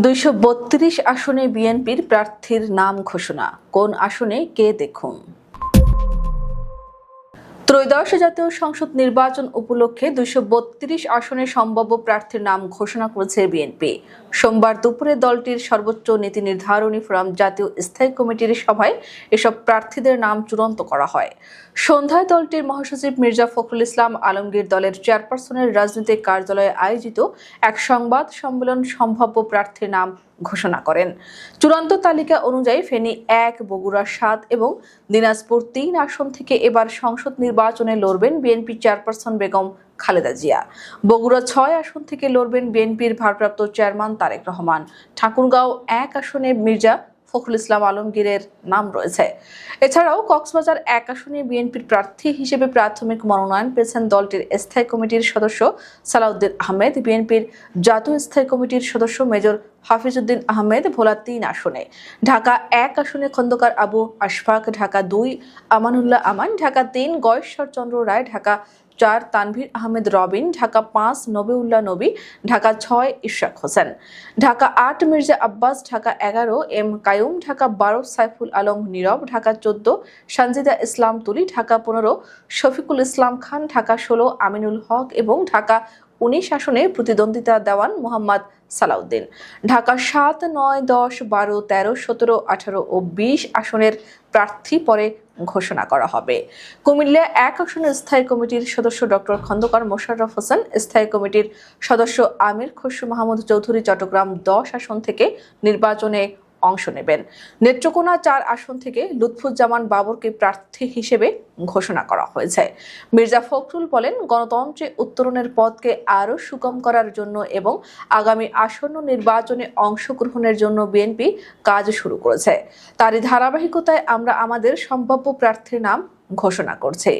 ২৩২ আসনে বিএনপির প্রার্থীর নাম ঘোষণা। কোন আসনে কে দেখুন। ত্রয়োদশ জাতীয় সংসদ নির্বাচন উপলক্ষে ২৩২ আসনে সম্ভাব্য প্রার্থীর নাম ঘোষণা করেছে বিএনপি। সোমবার দুপুরে দলটির সর্বোচ্চ নীতি নির্ধারণী ফোরাম জাতীয় স্থায়ী কমিটির সভায় এসব প্রার্থীদের নাম চূড়ান্ত করা হয়। সন্ধ্যায় দলটির মহাসচিব মির্জা ফখরুল ইসলাম আলমগীর দলের চেয়ারপারসনের রাজনৈতিক কার্যালয়ে আয়োজিত এক সংবাদ সম্মেলন সম্ভাব্য প্রার্থীর নাম ঘোষণা করেন। চূড়ান্ত তালিকা অনুযায়ী ফেনী ১, বগুড়া ৭ এবং দিনাজপুর ৩ আসন থেকে এবার সংসদ নির্বাচনে লড়বেন বিএনপি চেয়ারপারসন বেগম খালেদা জিয়া। বগুড়া ৬ আসন থেকে লড়বেন বিএনপির ভারপ্রাপ্ত চেয়ারম্যান তারেক রহমান। ঠাকুরগাঁও ১ আসনে মির্জা ফখরুল ইসলাম আলমগীরের নাম রয়েছে। এছাড়াও কক্সবাজার ১ আসনে বিএনপির প্রার্থী হিসেবে প্রাথমিক মনোনয়ন পেয়েছেন দলটির স্থায়ী কমিটির সদস্য সালাউদ্দিন আহমেদ। বিএনপির জাতীয় স্থায়ী কমিটির সদস্য মেজর হাফিজউদ্দিন আহমেদ ভোলা ৩ আসনে, ঢাকা ১ আসনে খন্দকার আবু আশফাক, ঢাকা ২ আমানুল্লাহ আমান, ঢাকা ৩ গয়েশ্বর চন্দ্র রায়, ঢাকা ৪ তানভীর আহমেদ রবিন, ঢাকা ৫ নবিউল্লাহ নবী, ঢাকা ৬ ইশরাক হোসেন, ঢাকা ৮ মির্জা আব্বাস, ঢাকা ১১ এম কায়ুম, ঢাকা ১২ সাইফুল আলম নীরব, ঢাকা ১৪ সানজিদা ইসলাম তুলি, ঢাকা ১৫ শফিকুল ইসলাম খান, ঢাকা ১৬ আমিনুল হক এবং ঢাকা ১৯ আসনে প্রতিদ্বন্দ্বিতা দেওয়ান মোহাম্মদ সালাউদ্দিন। ঢাকা ৭, ৯, ১০, ১২, ১৩, ১৭, ১৮ ও ২০ আসনের প্রার্থী পরে ঘোষণা করা হবে। কুমিল্লা ১ আসনের স্থায়ী কমিটির সদস্য ডক্টর খন্দকার মোশাররফ হোসেন, স্থায়ী কমিটির সদস্য আমির খসরু মাহমুদ চৌধুরী চট্টগ্রাম ১০ আসন থেকে নির্বাচনে অংশ নেবেন। নেত্রকোনা ৪ আসন থেকে লুৎফুজ্জামান বাবরকে প্রার্থী হিসেবে ঘোষণা করা হয়েছে। মির্জা ফখরুল বলেন, গণতন্ত্রে উত্তরণের পথকে আরও সুগম করার জন্য এবং আগামী আসন্ন নির্বাচনে অংশগ্রহণের জন্য বিএনপি কাজ শুরু করেছে। তারই ধারাবাহিকতায় আমরা আমাদের সম্ভাব্য প্রার্থীর নাম ঘোষণা করছি।